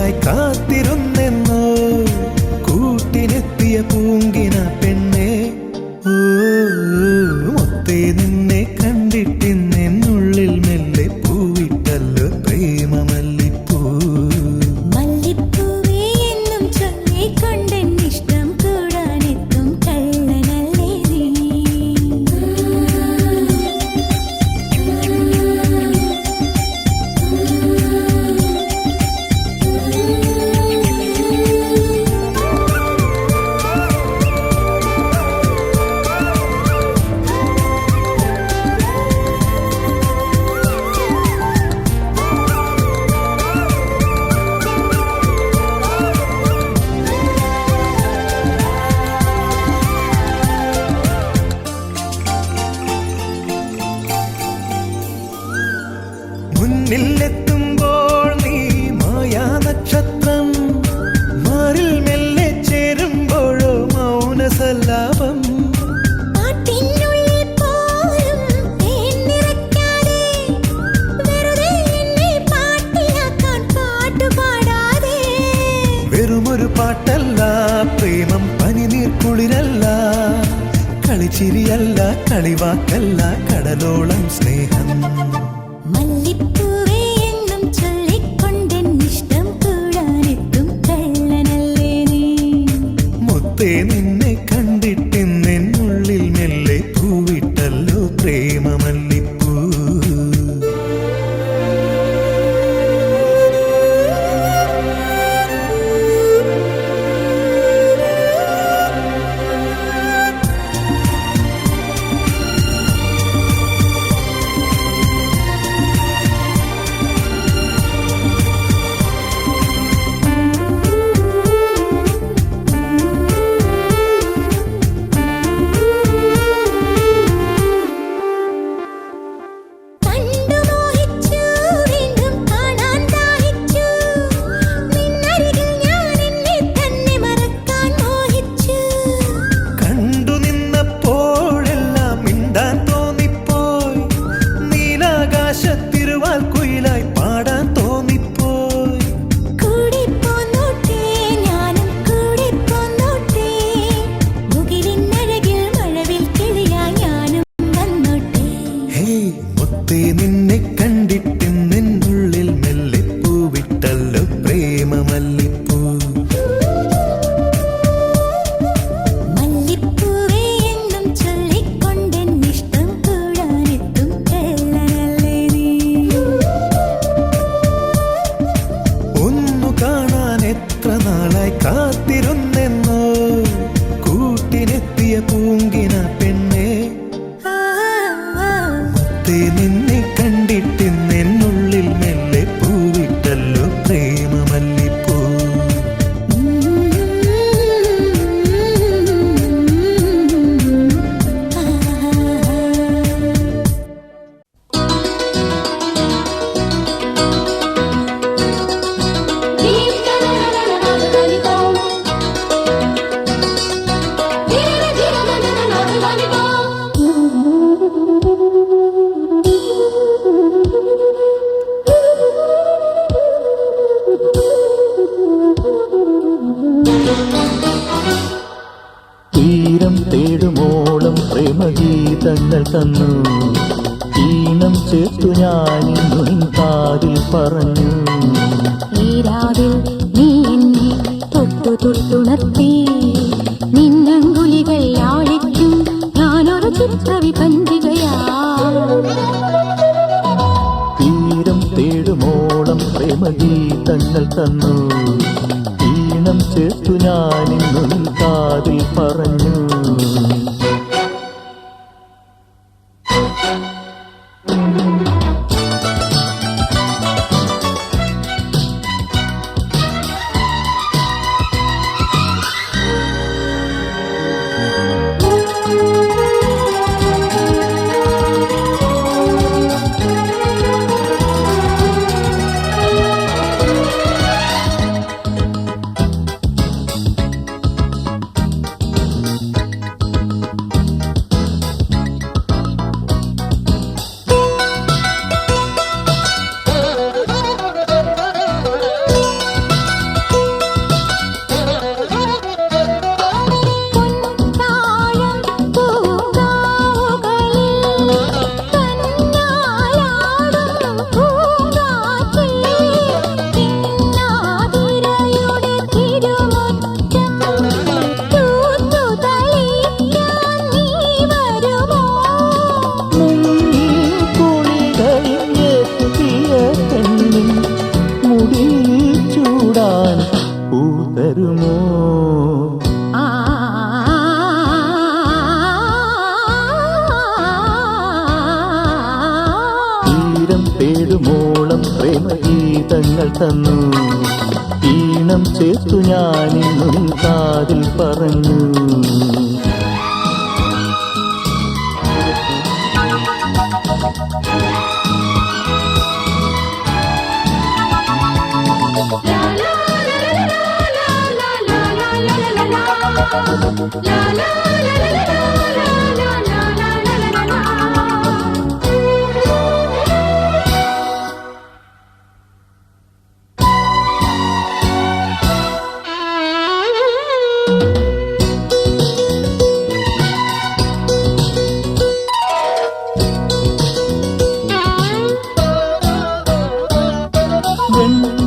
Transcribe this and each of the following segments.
നാളായി കാത്തിരുന്നെന്നോ കൂട്ടിനെത്തിയ പൂങ്കിന പെണ്ണെ. ഓ മുത്തേ നിന്നെ കണ്ടിട്ടിന്നെന്നുള്ളിൽ മെല്ലെ പൂവിട്ടല്ലോ പ്രേമമല്ലിപ്പൂ. മല്ലിപ്പൂവേ എന്നും ചൊല്ലിക്കൊണ്ടെന്നിഷ്ടം കൂടാനെത്തും കള്ളനല്ലേ നീ. മുന്നിലെത്തുമ്പോൾ നീ മായാ നക്ഷത്രം, മാറിൽ മെല്ലെ ചേരുമ്പോഴോ മൗനസല്ലാപം. പാട്ടിനുള്ളിൽ പോലും തേൻ നിറയ്ക്കാതെ, വെറുതെ എന്നെ പാട്ടിലാക്കാൻ പാട്ടുപാടാതെ. വെറുമൊരു പാട്ടല്ല പ്രേമം, പനിനീർ കുളിരല്ല, കളിച്ചിരിയല്ല, കളിവാക്കല്ല, കടലോളം സ്നേഹം. മല്ലിപ്പൂവേ എന്നും ചൊല്ലിക്കൊണ്ടെന്നിഷ്ടം കൂടാനെത്തും കള്ളനല്ലേ നീ. മുത്തേ നിന്നെ കണ്ടിട്ടിന്നെന്നുള്ളിൽ മെല്ലെ പൂവിട്ടല്ലോ പ്രേമമല്ലിപ്പൂ. നിന്നെ കണ്ടിട്ടിന്നെന്നുള്ളിൽ മെല്ലെ പൂവിട്ടല്ലോ പ്രേമമല്ലിപ്പൂ. മല്ലിപ്പൂവേ എന്നും ചൊല്ലിക്കൊണ്ടെന്നിഷ്ടം കൂടാനെത്തും കള്ളനല്ലേ നീ. ഒന്നു കാണാൻ എത്ര നാളായി കാത്തിരുന്നെന്നോ കൂട്ടിനെത്തിയ പൂങ്കിന പെണ്ണെ. നിന്നെ കണ്ടിട്ടിന്നെന്നുള്ളിൽ മെല്ലെ പൂവിട്ടല്ലോ പ്രേമമല്ലിപ്പൂ. തീരം തേടുമോളം പ്രേമഗീതങ്ങൾ തന്നു, ഈണം ചേർത്തു ഞാനിന്നു നിൻ കാതിൽ പറഞ്ഞു. ഈ രാവിൽ നീ എന്നെ തൊട്ടു തൊട്ടുണർത്തി, നിന്നങ്കുലികൾ ആളിക്കും ഞാനൊരു ചിത്രവിപഞ്ചികയാ. തീരം തേടുമോളം പ്രേമഗീതങ്ങൾ തന്നു, ഈണം ചേർത്തു ഞാനിന്നു നിൻ കാതിൽ പറഞ്ഞു. തഴുകാൻ പൂതരുമോ? തീരം തേടുമോളം പ്രേമഗീതങ്ങൾ തന്നു, ഈണം ചേർത്തു ഞാനിന്നും കാതിൽ പറഞ്ഞു.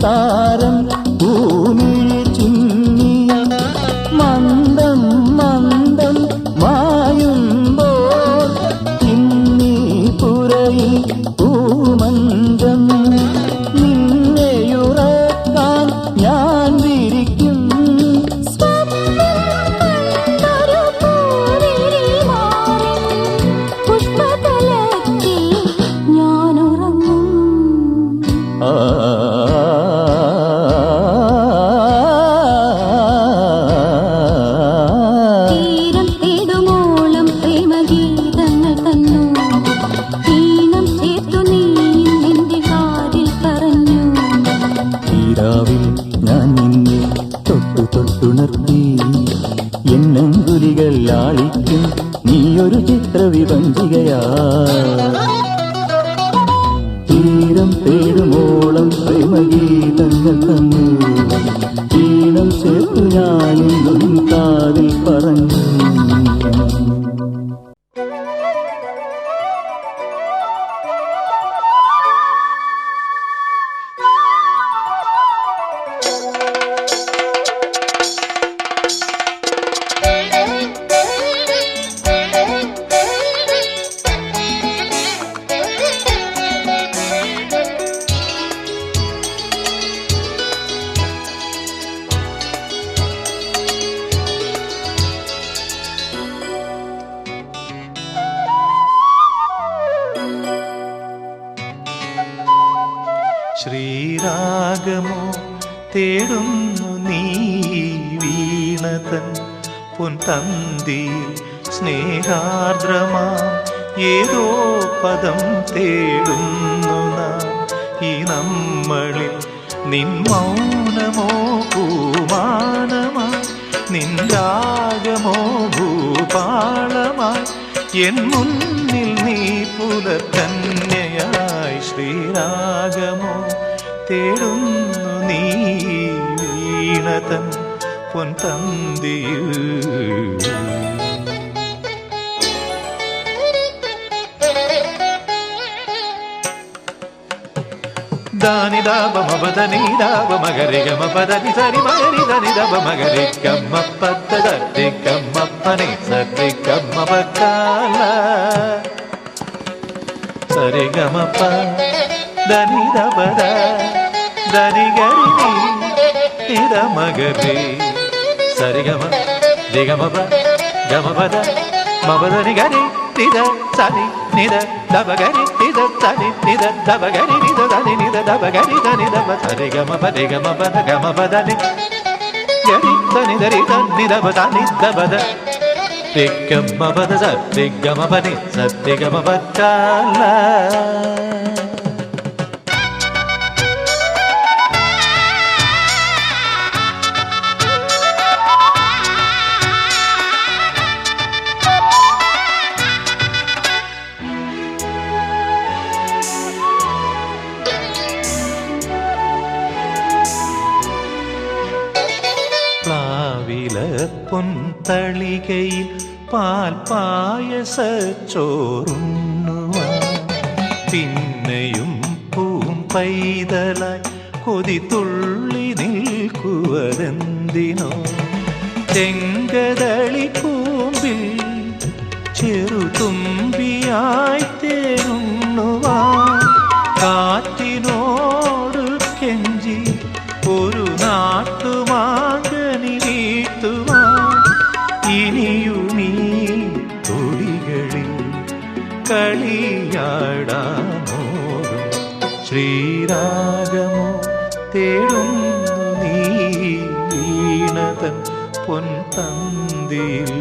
താരം ഭൂമിയെ ചിന്നിയ മന്ദം മന്ദം മായുമ്പോൾ ചിന്നി പുരയിൽ പൂമഞ്ചം നിന്നെയുറക്കാൻ ഞാൻ വിരിക്കും. ഞാൻ നിന്നെ തൊട്ടു തൊട്ടുണർത്തി എന്നങ്കുലികൾ ലാളിക്കും നീയൊരു ചിത്രവിഭഞ്ചികയാ. തീരം തേടുമോളം പ്രേമഗീതങ്ങൾ തന്നു, ഈണം ചേർത്തു ഞാനിന്നും കാതിൽ പറഞ്ഞു. ശ്രീരാഗമോ തേടുന്നു നീ വീണതൻ പൊൻതന്തി സ്നേഹാർദ്രമാം ഏതോ പദം തേടുന്നു നാം ഈ നമ്മളിൽ. നിൻ മൗനമോ പൂമാനമായി, നിൻ രാഗമോ ഭൂപാളമായി, എൻ മുന്നിൽ നീ പുലർക്കന്യയായി. ശ്രീരാഗമോ തേടുന്നു നീ വീണതൻ പൊൻതന്തിയിൽ. ದಾನಿ ದಾಬ ಮಬದನಿ ದಾಬ ಮಗರಿ ಗಮ ಪದನಿ ಸರಿ ಮಗರಿ ಧನಿ ದಬ ಮಗರಿ ಗಮ್ಮ ಪದ ಧರಿ ಗಮ್ಮ ಪನಿ ಸರಿ ಗಮ್ಮ ಬಕಾಲ ಸರಿ ಗಮ ಪ ಧನಿ ದಬದ ಧನಿ ಗರಿ ನಿದ ಮಗರಿ ಸರಿ ಗಮ ದಿಗಮ ಪ ಗಮ ಪದ ಮಬದನಿ ಗರಿ ನಿದ ಸನಿ ನಿದ ದಬಗರಿ ನಿದ ಸನಿ ನಿದ ದಬಗರಿ ನಿದ ಧನಿ ನಿದ ದಬಗರಿ ಧನಿ ದಬ ಸರಿ ಗಮ ಪದ ಗಮ ಪದ ಗಮ ಪದನಿ ಗರಿ ಧನಿ ಧರಿ ಧನಿ ದಬ ಧನಿ ದಬದ ದಿಗಮ ಪದ ಸರಿ ಗಮ ಪನಿ ಸರಿ ಗಮ ಪಕಾಲ. പൊൻതളികയിൽ പാൽ പായസച്ചോറുണ്ണുവാൻ പിന്നെയും പൂം പൈതലായി കൊതി തുള്ളി നിൽക്കുവതെന്തിനോ? ചെങ്കതളി കൂമ്പിൽ ചെറുതുമ്പിയായി തേനുണ്ണുവാൻ കാറ്റിനോട് കെഞ്ചി ഒരു നാട്ടുമാങ്കനി വീട്ടുവാൻ ഇനിയുമീ തൊടികളിൽ കളിയാടാമോടും ശ്രീരാഗമോ തേടുന്നു നീ വീണതൻ പൊൻതന്തിയിൽ.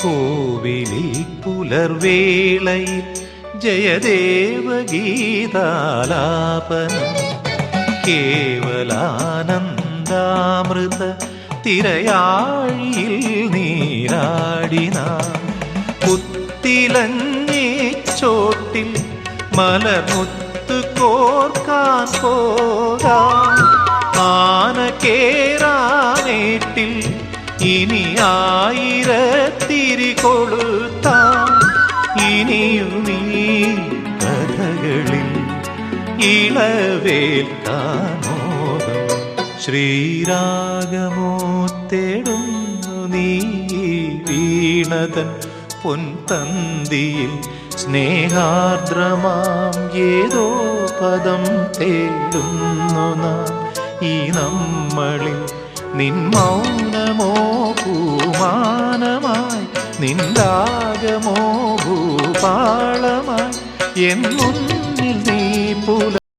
കോവിലിൽ പുലർവേളയിൽ ജയദേവഗീതാലാപനം കേവലാനന്ദാമൃത തിരയാഴിയിൽ നീരാടിന പുത്തിലഞ്ഞി ചോട്ടിൽ മലർമുത്ത് കോർക്കാൻ പോകാം ആന കേറാനേട്ടിൽ ഇനി ആയിരത്തിരി കൊളുത്താം ഇനിയുമീ കഥകളിൽ ഇളവേൽക്കാനോദം ശ്രീരാഗമോ തേടുന്നു നീ വീണതൻ പൊൻതന്തിയിൽ സ്നേഹാർദ്രമാം ഏതോ പദം തേടുന്നു നാം ഈ നമ്മളിൽ നിൻ മൗനമോ പൂമാനമായി നിന്ദാഗമോ ഭൂപാളമായി എൻ മുന്നിൽ നീ പുല